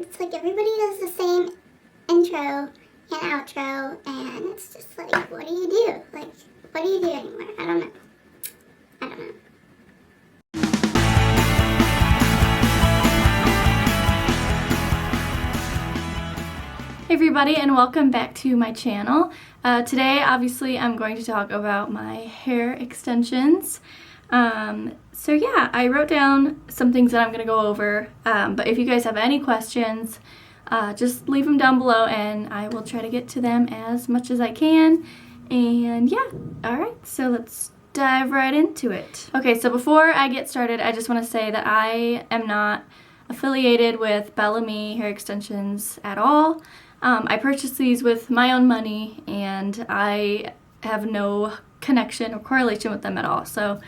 It's like everybody does the same intro and outro, and it's just like, what do you do? Like, what do you do anymore? I don't know. Hey everybody, and welcome back to my channel. Today obviously I'm going to talk about my hair extensions. So yeah, I wrote down some things that I'm going to go over, but if you guys have any questions, just leave them down below and I will try to get to them as much as I can. And yeah, alright, so let's dive right into it. Okay, so before I get started, I just want to say that I am not affiliated with Bellami hair extensions at all. I purchased these with my own money and I have no connection or correlation with them at all. So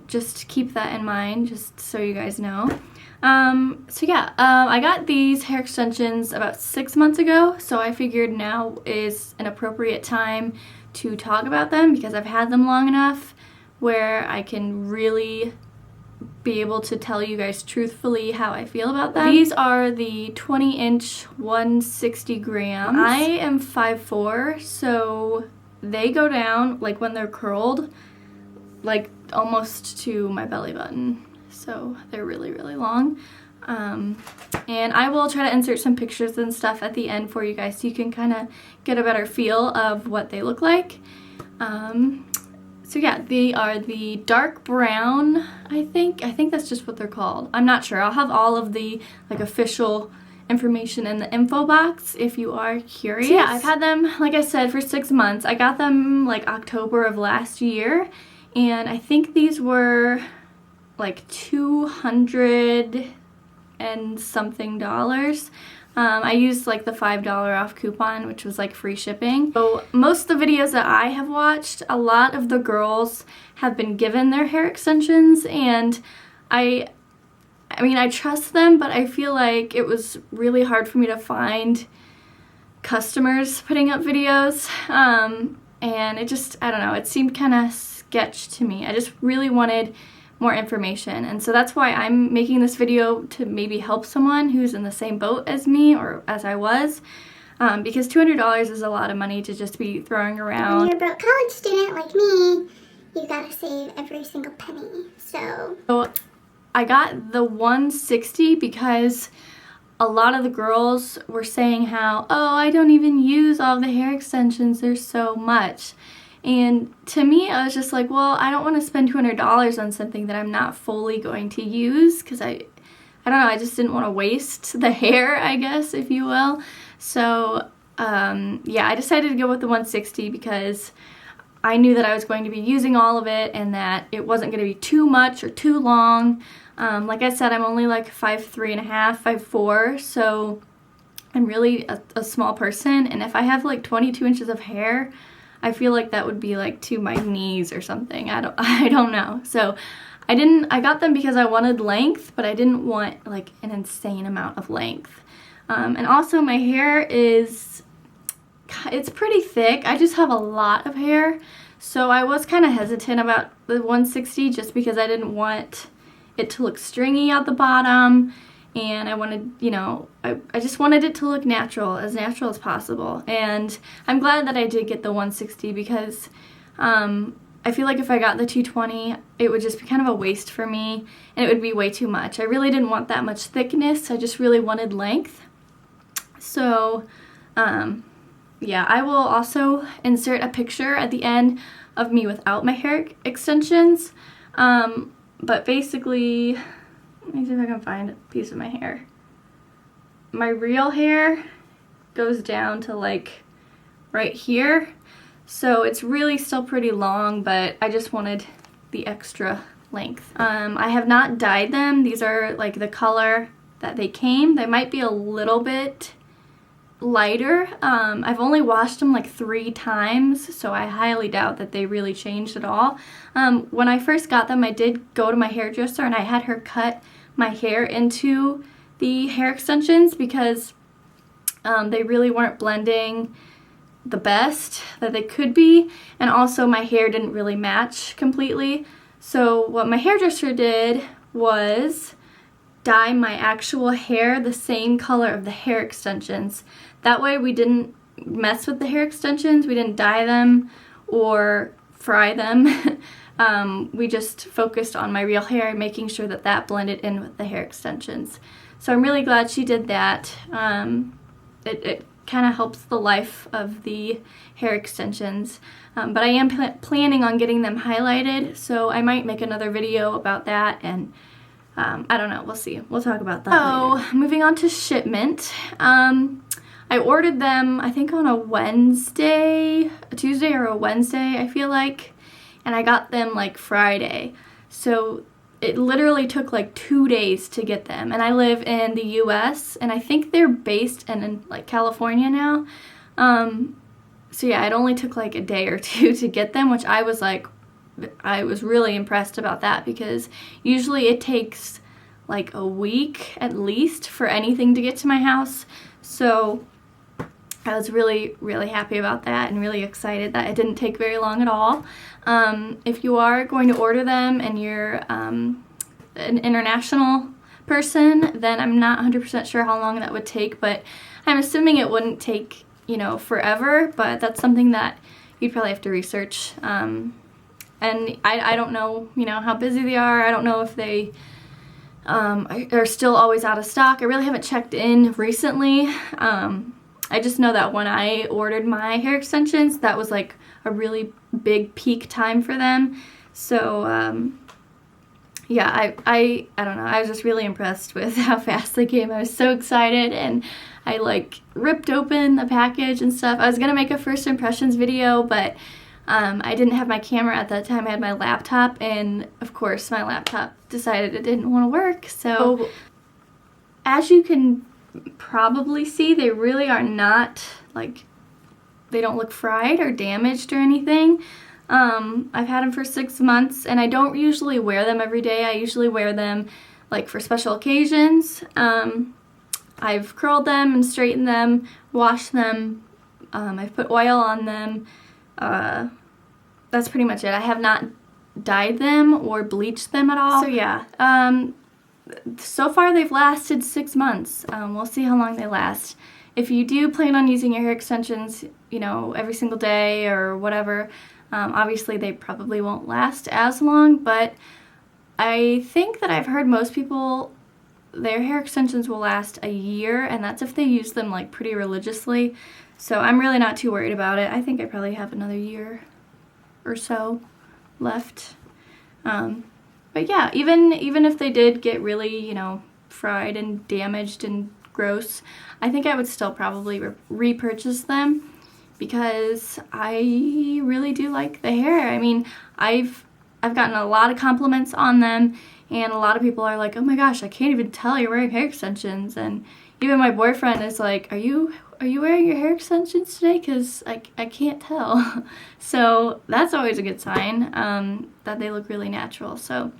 just keep that in mind, just so you guys know. I got these hair extensions about 6 months ago, so I figured now is an appropriate time to talk about them because I've had them long enough where I can really be able to tell you guys truthfully how I feel about them. These are the 20-inch 160 grams. I am 5'4", so they go down, like when they're curled, like almost to my belly button. So they're really, really long. And I will try to insert some pictures and stuff at the end for you guys so you can kind of get a better feel of what they look like. So yeah, they are the dark brown, I think that's just what they're called. I'm not sure. I'll have all of the like official information in the info box if you are curious. So yeah, I've had them, like I said, for 6 months. I got them like October of last year, and I think these were like $200 and something. I used like the $5 off coupon, which was like free shipping. So most of the videos that I have watched, a lot of the girls have been given their hair extensions, and I mean, I trust them, but I feel like it was really hard for me to find customers putting up videos. And it just, I don't know, it seemed kind of sketch to me. I just really wanted more information, and so that's why I'm making this video, to maybe help someone who's in the same boat as me or as I was, because $200 is a lot of money to just be throwing around. When you're a broke college student like me, you gotta save every single penny. So I got the 160 because a lot of the girls were saying how, oh, I don't even use all the hair extensions, there's so much. And to me, I was just like, well, I don't want to spend $200 on something that I'm not fully going to use, because I don't know, I just didn't want to waste the hair, I guess, if you will. So, yeah, I decided to go with the 160 because I knew that I was going to be using all of it and that it wasn't going to be too much or too long. Like I said, I'm only like 5'3.5", 5'4", so I'm really a small person, and if I have like 22 inches of hair, I feel like that would be like to my knees or something. I don't know. So I got them because I wanted length, but I didn't want like an insane amount of length. And also my hair it's pretty thick. I just have a lot of hair. So I was kind of hesitant about the 160 just because I didn't want it to look stringy at the bottom. And I wanted, you know, I just wanted it to look natural as possible. And I'm glad that I did get the 160 because I feel like if I got the 220, it would just be kind of a waste for me and it would be way too much. I really didn't want that much thickness. I just really wanted length. So, yeah, I will also insert a picture at the end of me without my hair extensions. But basically, let me see if I can find a piece of my hair. My real hair goes down to like right here. So it's really still pretty long, but I just wanted the extra length. I have not dyed them. These are like the color that they came. They might be a little bit lighter. I've only washed them like 3 times, so I highly doubt that they really changed at all. When I first got them, I did go to my hairdresser and I had her cut my hair into the hair extensions because they really weren't blending the best that they could be, and also my hair didn't really match completely. So what my hairdresser did was dye my actual hair the same color of the hair extensions. That way we didn't mess with the hair extensions, we didn't dye them or fry them. We just focused on my real hair and making sure that that blended in with the hair extensions. So I'm really glad she did that. It kind of helps the life of the hair extensions. But I am planning on getting them highlighted, so I might make another video about that, and I don't know, we'll see. We'll talk about that later. So, moving on to shipment. I ordered them, I think on a Tuesday or a Wednesday, I feel like, and I got them like Friday. So it literally took like 2 days to get them, and I live in the US, and I think they're based in like California now. So yeah, it only took like a day or two to get them, which I was really impressed about that, because usually it takes like a week at least for anything to get to my house. So I was really, really happy about that and really excited that it didn't take very long at all. If you are going to order them and you're an international person, then I'm not 100% sure how long that would take, but I'm assuming it wouldn't take, you know, forever, but that's something that you'd probably have to research. And I don't know, you know, how busy they are. I don't know if they are still always out of stock. I really haven't checked in recently. I just know that when I ordered my hair extensions, that was like a really big peak time for them. So, yeah, I don't know. I was just really impressed with how fast they came. I was so excited, and I like ripped open the package and stuff. I was gonna make a first impressions video, but I didn't have my camera at that time. I had my laptop, and of course my laptop decided it didn't want to work. So as you can probably see, they really are not, like, they don't look fried or damaged or anything. I've had them for 6 months, and I don't usually wear them every day. I usually wear them like for special occasions. I've curled them and straightened them, washed them, I've put oil on them. That's pretty much it. I have not dyed them or bleached them at all. So yeah, so far they've lasted 6 months. We'll see how long they last. If you do plan on using your hair extensions, you know, every single day or whatever, obviously they probably won't last as long, but I think that I've heard most people, their hair extensions will last a year, and that's if they use them like pretty religiously. So I'm really not too worried about it. I think I probably have another year or so left. But yeah, even if they did get really, you know, fried and damaged and gross, I think I would still probably repurchase them, because I really do like the hair. I mean, I've gotten a lot of compliments on them, and a lot of people are like, oh my gosh, I can't even tell you're wearing hair extensions. And even my boyfriend is like, are you wearing your hair extensions today? Because I can't tell. So that's always a good sign, that they look really natural. So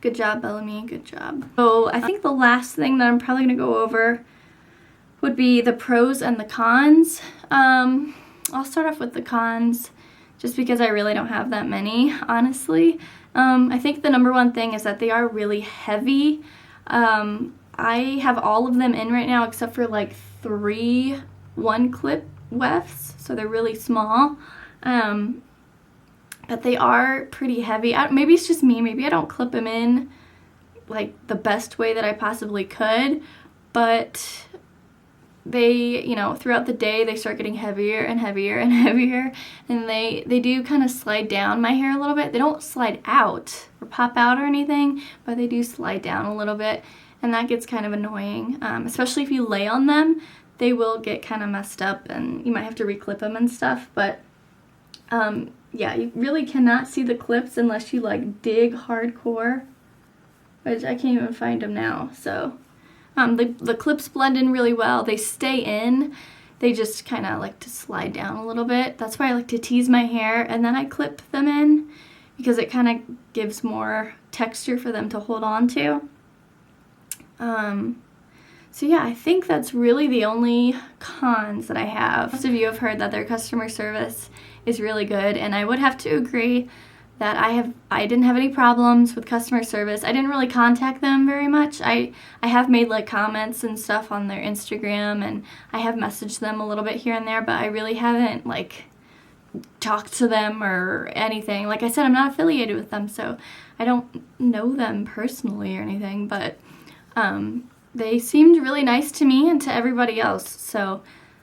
good job, Bellami, good job. So I think the last thing that I'm probably going to go over would be the pros and the cons. I'll start off with the cons, just because I really don't have that many, honestly. I think the number one thing is that they are really heavy. I have all of them in right now except for like 3 1-clip wefts, so they're really small. But they are pretty heavy. Maybe it's just me, maybe I don't clip them in like the best way that I possibly could, but they, you know, throughout the day they start getting heavier and heavier and heavier, and they do kind of slide down my hair a little bit. They don't slide out or pop out or anything, but they do slide down a little bit, and that gets kind of annoying, especially if you lay on them. They will get kind of messed up, and you might have to reclip them and stuff, but yeah, you really cannot see the clips unless you like dig hardcore, which I can't even find them now. So the clips blend in really well. They stay in. They just kind of like to slide down a little bit. That's why I like to tease my hair and then I clip them in, because it kind of gives more texture for them to hold on to. So yeah, I think that's really the only cons that I have. Most of you have heard that their customer service is really good, and I would have to agree that I didn't have any problems with customer service. I didn't really contact them very much. I have made like comments and stuff on their Instagram, and I have messaged them a little bit here and there, but I really haven't like talked to them or anything. Like I said, I'm not affiliated with them, so I don't know them personally or anything, but they seemed really nice to me and to everybody else, so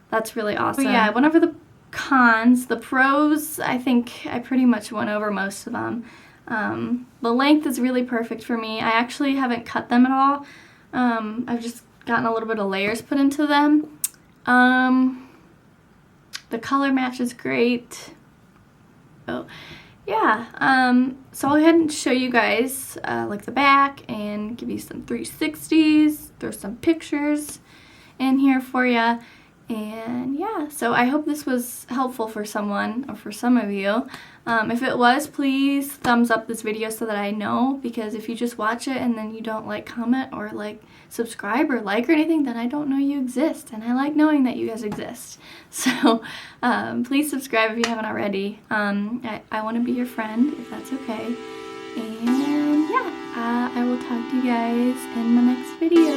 that's really awesome. But yeah, I went over the cons. The pros, I think I pretty much went over most of them. The length is really perfect for me. I actually haven't cut them at all. I've just gotten a little bit of layers put into them. The color match is great. Oh, yeah. So I'll go ahead and show you guys like the back and give you some 360s, throw some pictures in here for you. And yeah, so I hope this was helpful for someone or for some of you. If it was, please thumbs up this video so that I know, because if you just watch it and then you don't like, comment, or like subscribe or like or anything, then I don't know you exist, and I like knowing that you guys exist. So please subscribe if you haven't already. I want to be your friend if that's okay. And yeah, I will talk to you guys in my next video.